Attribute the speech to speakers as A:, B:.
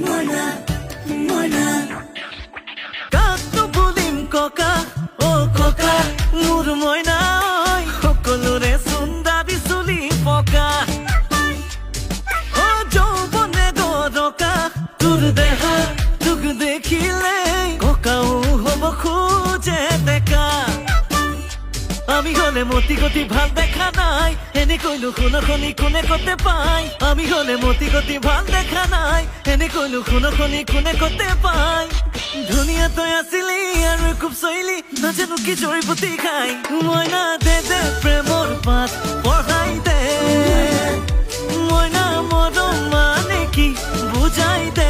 A: মনা মনা
B: কাকটো বুলিম ককা ও ককা মোৰ মইনা সকলোৰে সুন্দৰী চুলি পকা ও যৌবনে দৰকা তোৰ দেহ তোক দেখিলে ককাও হ'ব খোজে ডেকা আমি হলে মতি গতি ভাল দেখা নাই এনেকৈনো শুনখনি কোনে কতে পায় আমি হলে মতি গতি ভাল দেখা নাই এনেকৈনো শুনখনি কোনে কতে পায় ধুনীয়া তই আছিলি আৰু খুব চৈলি নাজানো কি জড়িবুটি খাই মইনা দে দে প্ৰেমৰ পাত পঢ়াই দে মইনা মৰম মানে কি বুজাই দে